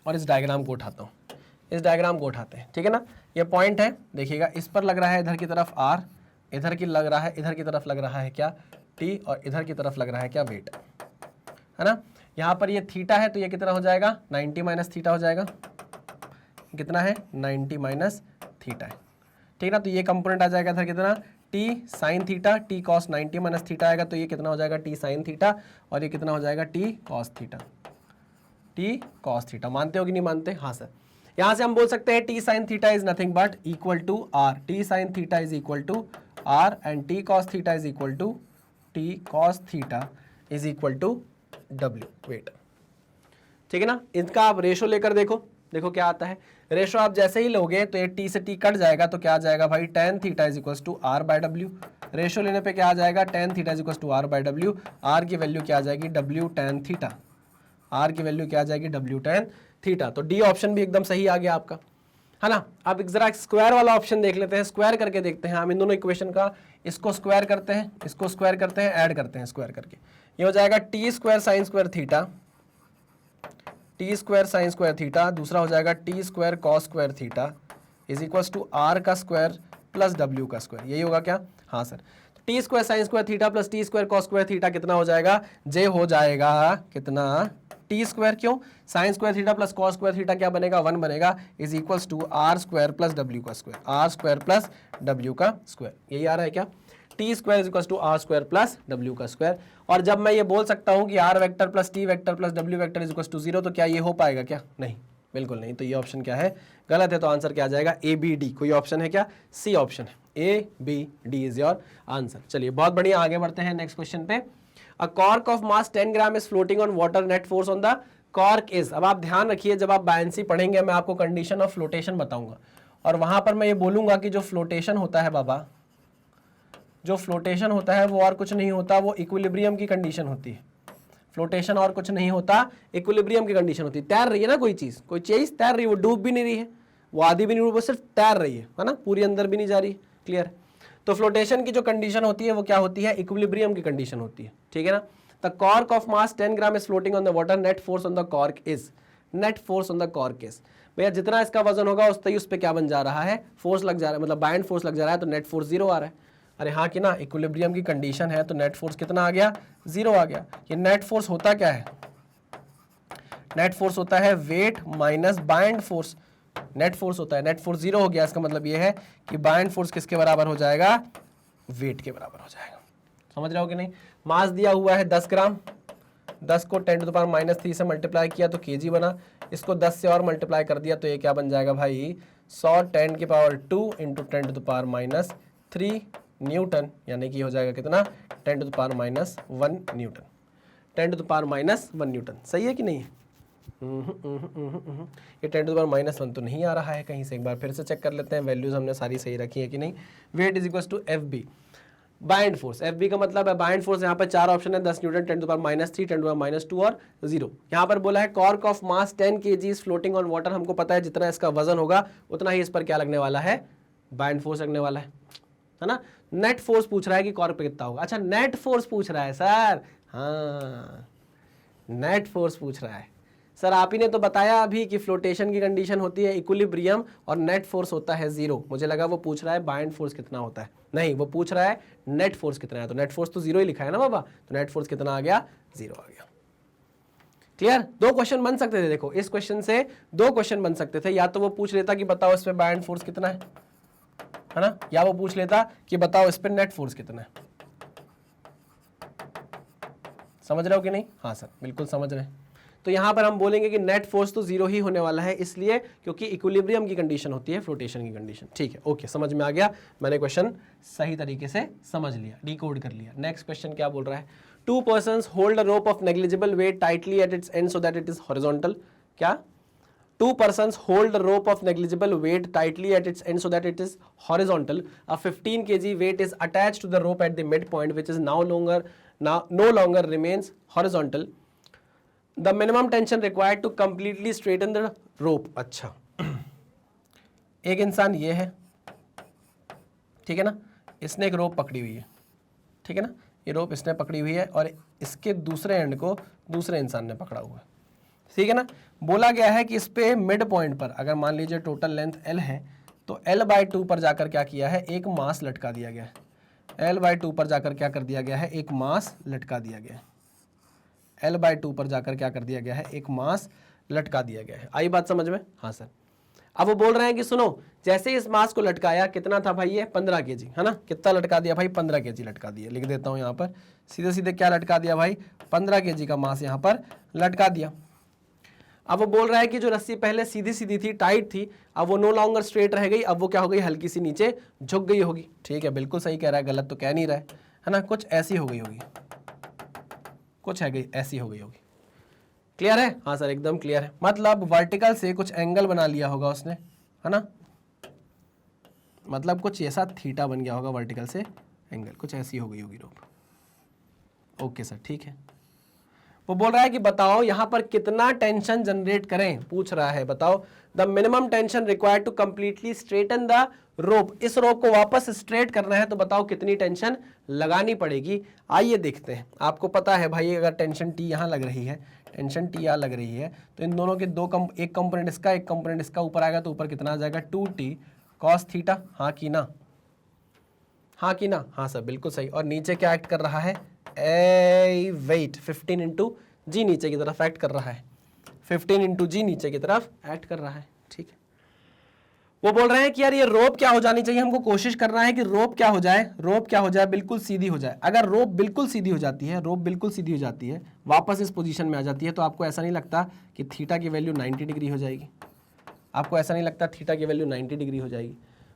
और इस डायग्राम को उठाता हूँ। इस डायग्राम को उठाते हैं, ठीक है ना। ये पॉइंट है, देखिएगा, इस पर लग रहा है इधर की तरफ आर, इधर की लग रहा है, इधर की तरफ लग रहा है क्या, टी, और इधर की तरफ लग रहा है क्या, वेट, है ना। यहाँ पर ये थीटा है तो ये कितना हो जाएगा, 90 माइनस थीटा हो जाएगा। कितना है, 90 माइनस थीटा है, ठीक है ना। तो ये कंपोनेंट आ जाएगा इधर कितना, T sine theta, T cos 90 minus theta आएगा, तो ये कितना हो जाएगा, टी साइन थीटा, और ये कितना हो जाएगा, T cos theta. T cos theta मानते हो कि नहीं मानते? हाँ सर। यहाँ से हम बोल सकते हैं T sine theta is nothing but equal to R, T sine theta is equal to R and T cos theta is equal to T cos theta is equal to W, weight, ठीक है ना। इनका आप रेशो लेकर देखो, देखो क्या आता है। रेशो आप जैसे ही लोगे तो ये टी से टी कट जाएगा, तो क्या आ जाएगा भाई, tan theta is equal to R by W. Ratio लेने पे क्या आ जाएगा, tan theta is equal to R by W. R की वैल्यू क्या आ जाएगी, डब्ल्यू टेन थीटा। आर की वैल्यू क्या आ जाएगी, डब्ल्यू टेन थीटा। तो डी ऑप्शन भी एकदम सही आ गया आपका, है ना। अब जरा स्क्वायर वाला ऑप्शन देख लेते हैं, स्क्वायर करके देखते हैं हम इन दोनों इक्वेशन का। इसको स्क्वायर करते हैं, इसको स्क्वायर करते हैं, ऐड करते हैं स्क्वायर करके। ये हो जाएगा T square sine square theta, T square sine square theta. दूसरा हो जाएगा T square cos square theta is equal to R का स्क्वायर प्लस डब्ल्यू का स्क्वायर। यही होगा क्या? हाँ sir. T square sine square theta plus T square cos square theta कितना हो जाएगा, जे हो जाएगा कितना, टी स्क्वायर, क्यों, sine square theta plus cos square theta क्या बनेगा, 1 बनेगा, is equals to R square plus W का square, R square plus W का स्क्वायर। यही आ रहा है क्या, T square is equals to R square plus W का स्क्वायर। और जब मैं ये बोल सकता हूँ कि R vector plus T vector plus W vector is equals to 0, तो क्या ये हो पाएगा क्या? नहीं, बिल्कुल नहीं। तो ये ऑप्शन क्या है, गलत है। तो आंसर क्या आ जाएगा, ए बी डी। कोई ऑप्शन है क्या? सी ऑप्शन है, A B D is your answer. चलिए बहुत बढ़िया, आगे बढ़ते हैं नेक्स्ट क्वेश्चन पे। A cork of mass 10 gram is floating on water, net force on the cork is. अब आप ध्यान रखिए, जब आप बायंसी पढ़ेंगे मैं आपको कंडीशन ऑफ फ्लोटेशन बताऊंगा, और वहां पर मैं ये बोलूंगा कि जो फ्लोटेशन होता है बाबा, जो फ्लोटेशन होता है वो और कुछ नहीं होता, वो इक्विलिब्रियम की कंडीशन होती है। फ्लोटेशन और कुछ नहीं होता, इक्विलिब्रियम की कंडीशन होती है। तैर रही है ना कोई चीज तैर रही है, वो डूब भी नहीं रही है, वो आधी भी नहीं, वो सिर्फ तैर रही है ना, पूरी अंदर भी नहीं जा रही। क्लियर? तो फ्लोटेशन की जो कंडीशन होती है वो क्या होती है, इक्विलिब्रियम की कंडीशन होती है। ठीक है ना? The cork of mass 10 gram is floating on the water, net force on the cork is, net force on the cork is, भैया जितना इसका वजन होगा उस पर क्या बन जा रहा है, फोर्स लग जा रहा है, मतलब बाइंड फोर्स लग जा रहा है, तो नेट फोर्स 0 आ रहा है। अरे हाँ कि ना, इक्विलिब्रियम की कंडीशन है तो नेट फोर्स कितना आ गया, 0 आ गया। ये नेट फोर्स होता क्या है, नेट फोर्स होता है wait minus bind force. Net force होता है, नेट फोर्स 0 हो गया, इसका मतलब ये है कि बाइंड फोर्स किसके बराबर हो जाएगा, वेट के बराबर हो जाएगा। समझ रहे हो कि नहीं? मास दिया हुआ है 10 ग्राम, 10 को 10 टू द पावर -3 से मल्टीप्लाई किया तो केजी बना, इसको 10 से और मल्टीप्लाई कर दिया तो ये क्या बन जाएगा भाई, 100 10 की power 2 into 10 to the power -3 newton, यानी कि हो जाएगा कितना, 10 to the power -1 newton, 10 to the power -1 newton. सही है कि नहीं? ये 10 टू द पावर -1 तो नहीं आ रहा है कहीं से, एक बार फिर से चेक कर लेते हैं, वैल्यूज हमने सारी सही रखी है कि नहीं। Weight is equal to F B, bind force, F B का मतलब है बाइंड फोर्स। यहाँ पर 4 ऑप्शन है, 10 newton, 10 to the power -3, 10 to the power -2 और 0। यहाँ पर बोला है cork of mass 10 kg is floating on water, हमको पता है जितना इसका वजन होगा उतना ही इस पर क्या लगने वाला है, बाइंड फोर्स लगने वाला है ना। नेट फोर्स पूछ रहा है कि कॉर्क पे कितना होगा, अच्छा नेट फोर्स पूछ रहा है सर, हाँ नेट फोर्स पूछ रहा है सर। आप ही ने तो बताया अभी कि फ्लोटेशन की कंडीशन होती है इक्विलिब्रियम और नेट फोर्स होता है 0। मुझे लगा वो पूछ रहा है बाइंड फोर्स कितना होता है, नहीं वो पूछ रहा है नेट फोर्स कितना है, तो नेट फोर्स तो 0 ही लिखा है ना बाबा, तो नेट फोर्स कितना आ गया, 0 आ गया। क्लियर? 2 क्वेश्चन बन सकते थे, देखो इस क्वेश्चन से 2 क्वेश्चन बन सकते थे, या तो वो पूछ लेता कि बताओ इस पे बाइंड फोर्स कितना है ना, या वो पूछ लेता कि बताओ इस पे नेट फोर्स कितना है। समझ रहे हो कि नहीं? हाँ सर बिल्कुल समझ रहे हैं। तो यहां पर हम बोलेंगे कि नेट फोर्स तो 0 ही होने वाला है, इसलिए क्योंकि इक्विलिब्रियम की कंडीशन होती है फ्लोटेशन की कंडीशन। ठीक है, ओके, समझ में आ गया, मैंने क्वेश्चन सही तरीके से समझ लिया, डिकोड कर लिया। नेक्स्ट क्वेश्चन क्या बोल रहा है, 2 persons hold a rope of negligible weight tightly at its end so that it is horizontal. क्या? 2 persons hold a rope of negligible weight tightly at its end so that it is horizontal. A 15 kg weight is attached to the rope at the midpoint, which is no longer remains horizontal. The minimum tension required to completely straighten the rope. अच्छा, एक इंसान ये है, ठीक है ना, इसने एक रोप पकड़ी हुई है, ठीक है ना, ये रोप इसने पकड़ी हुई है और इसके दूसरे एंड को दूसरे इंसान ने पकड़ा हुआ है, ठीक है ना। बोला गया है कि इस पे मिड पॉइंट पर अगर मान लीजिए टोटल लेंथ L है तो L/2 पर जाकर क्या किया है, एक मास लटका दिया गया है। L/2 पर जाकर क्या कर दिया गया है, एक मास लटका दिया गया है। L/2 पर जाकर क्या कर दिया गया है, एक मास लटका दिया गया है। आई बात समझ में? हाँ सर। अब वो बोल रहे हैं कि सुनो, जैसे इस मास को लटकाया, कितना था भाई ये, 15 kg है ना, कितना लटका दिया भाई, 15 kg लटका दिया। लिख देता हूँ यहाँ पर सीधे सीधे क्या लटका दिया भाई, 15 kg का मास यहाँ पर लटका दिया। अब वो बोल रहा है कि जो रस्सी पहले सीधी सीधी थी, टाइट थी, अब वो नो लॉन्गर स्ट्रेट रह गई, अब वो क्या हो गई, हल्की सी नीचे झुक गई होगी। ठीक है, बिल्कुल सही कह रहा है, गलत तो कह नहीं रहा है ना, कुछ ऐसी हो गई होगी, कुछ है गई ऐसी हो गई होगी। क्लियर है? हाँ सर एकदम क्लियर है, मतलब वर्टिकल से कुछ एंगल बना लिया होगा उसने, है ना, मतलब कुछ ऐसा थीटा बन गया होगा वर्टिकल से एंगल, कुछ ऐसी हो गई होगी रोप। ओके सर, ठीक है। वो बोल रहा है कि बताओ यहाँ पर कितना टेंशन जनरेट करें, पूछ रहा है, बताओ the minimum tension required to completely straighten the rope. इस रोप को वापस स्ट्रेट करना है तो बताओ कितनी टेंशन लगानी पड़ेगी। आइए देखते हैं। आपको पता है भाई, अगर टेंशन टी यहाँ लग रही है, टेंशन टी यहाँ लग रही है, तो इन दोनों के एक कंपोनेंट इसका, एक कंपोनेंट इसका ऊपर आएगा, तो ऊपर कितना आ जाएगा, 2t cos थीटा। हाँ कि ना, हाँ कि ना? हाँ सर बिल्कुल सही। और नीचे क्या एक्ट कर रहा है, ए वेट 15 इंटू जी नीचे की तरफ एक्ट कर रहा है, 15 इंटू जी नीचे की तरफ एक्ट कर रहा है। ठीक है, वो बोल रहे हैं कि यार ये रोप क्या हो जानी चाहिए, हमको कोशिश करना है कि रोप क्या हो जाए, रोप क्या हो जाए, बिल्कुल सीधी हो जाए। अगर रोप बिल्कुल सीधी हो जाती है, रोप बिल्कुल सीधी हो जाती है, वापस इस पोजीशन में आ जाती है, तो आपको ऐसा नहीं लगता कि थीटा की वैल्यू 90 डिग्री हो जाएगी? आपको ऐसा नहीं लगता थीटा की वैल्यू 90 डिग्री हो जाएगी?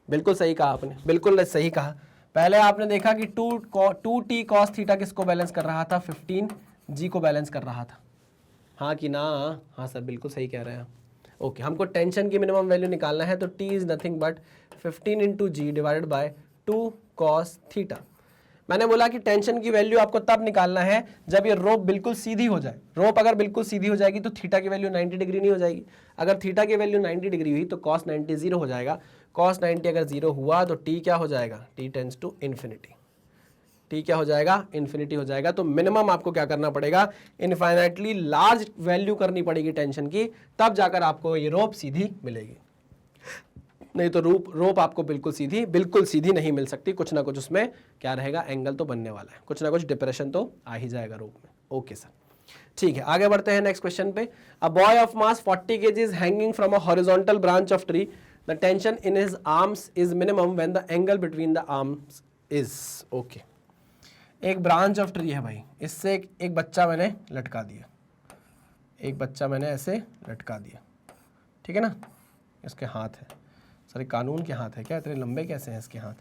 बिल्कुल सही कहा आपने, बिल्कुल सही कहा। पहले आपने देखा कि 2t cos थीटा किसको बैलेंस कर रहा था, 15g को बैलेंस कर रहा था। हाँ कि ना? हाँ सर बिल्कुल सही कह रहे हैं। ओके, हमको टेंशन की मिनिमम वैल्यू निकालना है, तो t is nothing but 15 into g divided by 2 cos theta. मैंने बोला कि टेंशन की वैल्यू आपको तब निकालना है जब ये रोप बिल्कुल सीधी हो जाए। रोप अगर बिल्कुल सीधी हो जाएगी तो थीटा की वैल्यू 90 डिग्री नहीं हो जाएगी। अगर थीटा की वैल्यू 90 डिग्री हुई तो cos 90 जीरो हो जाएगा। cos 90 अगर जीरो हुआ तो t क्या हो जाएगा, t tends to infinity. t क्या हो जाएगा, इन्फिनिटी हो जाएगा। तो मिनिमम आपको क्या करना पड़ेगा, इनफाइनाइटली लार्ज वैल्यू करनी पड़ेगी टेंशन की, तब जाकर आपको ये रोप सीधी मिलेगी। नहीं तो रोप आपको बिल्कुल सीधी नहीं मिल सकती। कुछ ना कुछ उसमें क्या रहेगा, एंगल तो बनने वाला है, कुछ ना कुछ डिप्रेशन तो आ ही जाएगा रोप में। ओके सर, ठीक है, आगे बढ़ते हैं नेक्स्ट क्वेश्चन पे। A boy of mass 40 kg is hanging from a horizontal branch of tree. The tension in his arms is minimum when the angle between the arms is. Okay, एक ब्रांच ऑफ ट्री है भाई, इससे एक बच्चा मैंने लटका दिया, एक बच्चा मैंने ऐसे लटका दिया, ठीक है ना। इसके हाथ है, सॉरी कानून के हाथ है क्या, इतने लंबे कैसे हैं इसके हाथ।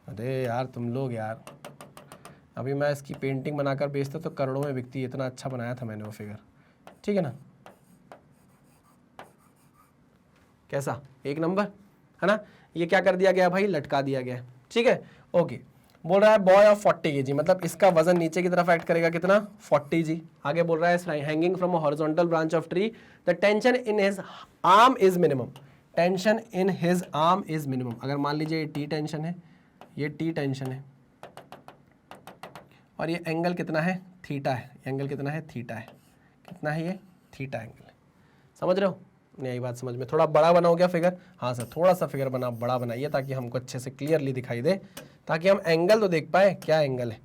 अरे यार तुम लोग यार, अभी मैं इसकी पेंटिंग बनाकर बेचता तो करोड़ों में बिकती, इतना अच्छा बनाया था मैंने वो फिगर, ठीक है ना। कैसा, एक नंबर है ना। ये क्या कर दिया गया भाई, लटका दिया गया, ठीक है। ओके, बोल रहा है बॉय ऑफ 40 kg, मतलब इसका वजन नीचे की तरफ एक्ट करेगा कितना, 40 g। आगे बोल रहा है hanging from a horizontal branch of tree, the tension in his arm is minimum. Tension in his arm is minimum. अगर मान लीजिए ये टी टेंशन है, ये टी टेंशन है, और ये एंगल कितना है, थीटा है। एंगल कितना है, थीटा है। कितना है ये, थीटा एंगल है। समझ रहे हो, यही बात समझ में। थोड़ा बड़ा बनाओ क्या फिगर, हाँ सर थोड़ा सा फिगर बड़ा बनाइए ताकि हमको अच्छे से क्लियरली दिखाई दे, ताकि हम एंगल तो देख पाए क्या एंगल है।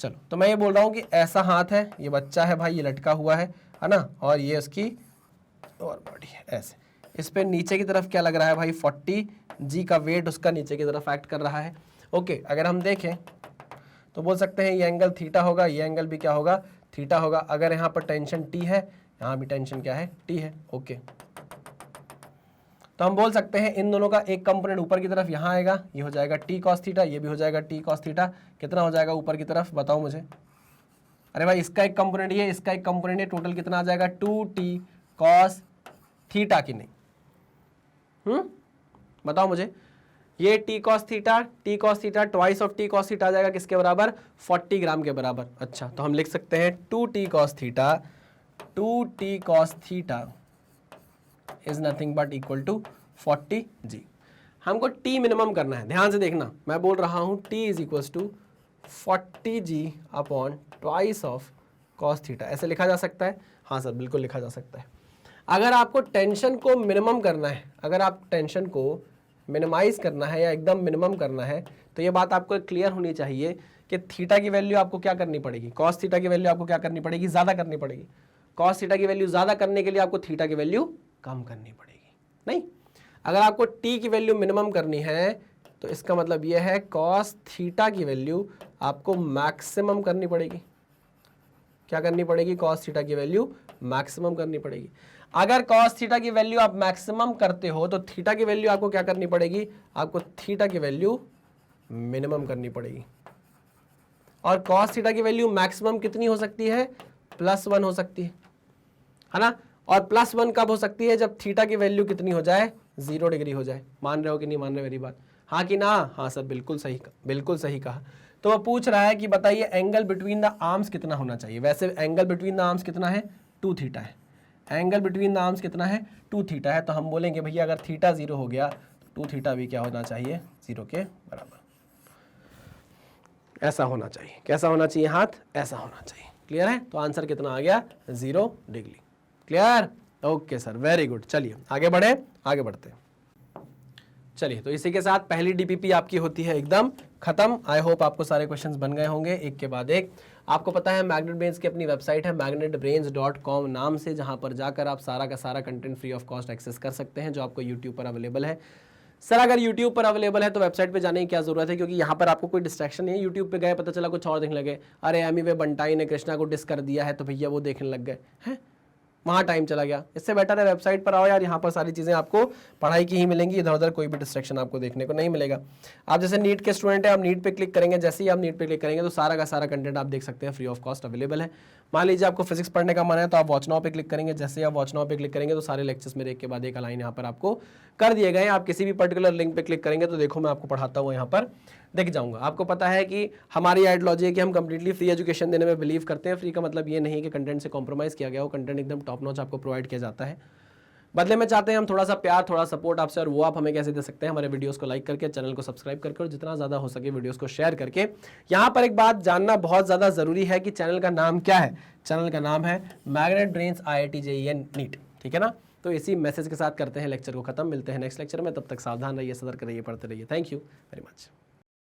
चलो, तो मैं ये बोल रहा हूँ कि ऐसा हाथ है, ये बच्चा है भाई, ये लटका हुआ है ना, और ये उसकी और बॉडी है ऐसे। इस पे नीचे की तरफ क्या लग रहा है भाई, 40 g का वेट उसका नीचे की तरफ एक्ट कर रहा है। ओके, अगर हम देखें तो बोल सकते हैं ये एंगल थीटा होगा, ये एंगल भी क्या होगा, थीटा होगा। अगर यहाँ पर टेंशन टी है, यहाँ भी टेंशन क्या है, टी है। ओके, तो हम बोल सकते हैं इन दोनों का एक कंपोनेंट ऊपर की तरफ यहाँ आएगा, ये हो जाएगा टी कॉस थीटा, ये भी हो जाएगा टी कॉस थीटा। कितना हो जाएगा ऊपर की तरफ, बताओ मुझे। अरे भाई इसका एक कंपोनेंट ये, इसका एक कंपोनेंट ये, टोटल कितना आ जाएगा, 2t कॉस थीटा की नहीं, बताओ मुझे। ये T cos theta twice of T cos theta आ जाएगा किसके बराबर, 40 ग्राम के बराबर। अच्छा, तो हम लिख सकते हैं 2t cos theta is nothing but equal to 40 g। हमको t मिनिमम करना है, ध्यान से देखना, मैं बोल रहा हूं t is equal to 40 g upon twice of cos theta. ऐसे लिखा जा सकता है, हाँ सर बिल्कुल लिखा जा सकता है। अगर आपको टेंशन को मिनिमम करना है, अगर आप टेंशन को मिनिमाइज करना है या एकदम मिनिमम करना है, तो ये बात आपको क्लियर होनी चाहिए कि थीटा की वैल्यू आपको क्या करनी पड़ेगी, कॉस थीटा की वैल्यू आपको क्या करनी पड़ेगी, ज़्यादा करनी पड़ेगी। कॉस थीटा की वैल्यू ज़्यादा करने के लिए आपको थीटा की वैल्यू कम करनी पड़ेगी। नहीं, अगर आपको टी की वैल्यू मिनिमम करनी है तो इसका मतलब यह है कॉस थीटा की वैल्यू आपको मैक्सिमम करनी पड़ेगी। क्या करनी पड़ेगी, कॉस थीटा की वैल्यू मैक्सिमम करनी पड़ेगी। अगर कॉस थीटा की वैल्यू आप मैक्सिमम करते हो तो थीटा की वैल्यू आपको क्या करनी पड़ेगी, आपको थीटा की वैल्यू मिनिमम करनी पड़ेगी। और कॉस थीटा की वैल्यू मैक्सिमम कितनी हो सकती है, +1 हो सकती है ना। और +1 कब हो सकती है, जब थीटा की वैल्यू कितनी हो जाए, 0 डिग्री हो जाए। मान रहे हो कि नहीं मान रहे मेरी बात, हाँ कि ना, हाँ सर बिल्कुल सही कहा। तो वो पूछ रहा है कि बताइए एंगल बिटवीन द आर्म्स कितना होना चाहिए। वैसे एंगल बिटवीन द आर्म्स कितना है, 2 थीटा है। एंगल बिटवीन द आर्म्स कितना है, 2 थीटा है। तो हम बोलेंगे भैया अगर थीटा 0 हो गया तो 2 थीटा भी क्या होना चाहिए, 0 के बराबर। ऐसा होना चाहिए, कैसा होना चाहिए, हाथ ऐसा होना चाहिए। क्लियर है, तो आंसर कितना आ गया, 0 degree. Clear, okay sir, very good. चलिए आगे बढ़ते हैं। चलिए, तो इसी के साथ पहली डीपीपी आपकी होती है एकदम खत्म। आई होप आपको सारे क्वेश्चंस बन गए होंगे एक के बाद एक। आपको पता है मैग्नेट ब्रेन्स की अपनी वेबसाइट है magnetbrains.com नाम से, जहां पर जाकर आप सारा का सारा content free of cost access कर सकते हैं जो आपको यूट्यूब पर अवेलेबल है। सर अगर यूट्यूब पर अवेलेबल है तो वेबसाइट पे जाने की क्या जरूरत है, क्योंकि यहाँ पर आपको कोई डिस्ट्रैक्शन नहीं है। यूट्यूब पे गए, पता चला कुछ और देखने लगे, अरे एमी वे बंटाई ने कृष्णा को डिस कर दिया है तो भैया वो देखने लग गए हैं, वहाँ टाइम चला गया। इससे बेटर है वेबसाइट पर आओ यार, यहाँ पर सारी चीज़ें आपको पढ़ाई की ही मिलेंगी, इधर उधर कोई भी डिस्ट्रैक्शन आपको देखने को नहीं मिलेगा। आप जैसे नीट के स्टूडेंट हैं, आप नीट पे क्लिक करेंगे, जैसे ही आप नीट पे क्लिक करेंगे तो सारा का सारा कंटेंट आप देख सकते हैं, फ्री ऑफ कॉस्ट अवेलेबल है। मान लीजिए आपको फिजिक्स पढ़ने का मन है तो आप वॉच नाउ पे क्लिक करेंगे, जैसे ही आप वॉच नाउ पे क्लिक करेंगे तो सारे लेक्चर्स मेरे एक के बाद एक अलाइन यहाँ पर आपको कर दिए गए हैं। आप किसी भी पर्टिकुलर लिंक पे क्लिक करेंगे तो देखो मैं आपको पढ़ाता हुआ यहाँ पर दिख जाऊंगा। आपको पता है कि हमारी आइडियोलॉजी है कि हम कंप्लीटली फ्री एजुकेशन देने में बिलीव करते हैं। फ्री का मतलब ये नहीं कि कंटेंट से कॉम्प्रोमाइज़ किया गया हो, कंटेंट एकदम टॉप नॉच आपको प्रोवाइड किया जाता है। बदले में चाहते हैं हम थोड़ा सा प्यार, थोड़ा सपोर्ट आपसे, और वो आप हमें कैसे दे सकते हैं? हमारे वीडियोस को लाइक करके, चैनल को सब्सक्राइब करके, और जितना ज़्यादा हो सके वीडियोस को शेयर करके। यहाँ पर एक बात जानना बहुत ज़्यादा ज़रूरी है कि चैनल का नाम क्या है। चैनल का नाम है magnet brains IIT JEE NEET, ठीक है ना। तो इसी मैसेज के साथ करते हैं लेक्चर को खत्म। मिलते हैं नेक्स्ट लेक्चर में, तब तक सावधान रहिए, सतर्क रहिए, पढ़ते रहिए। Thank you very much.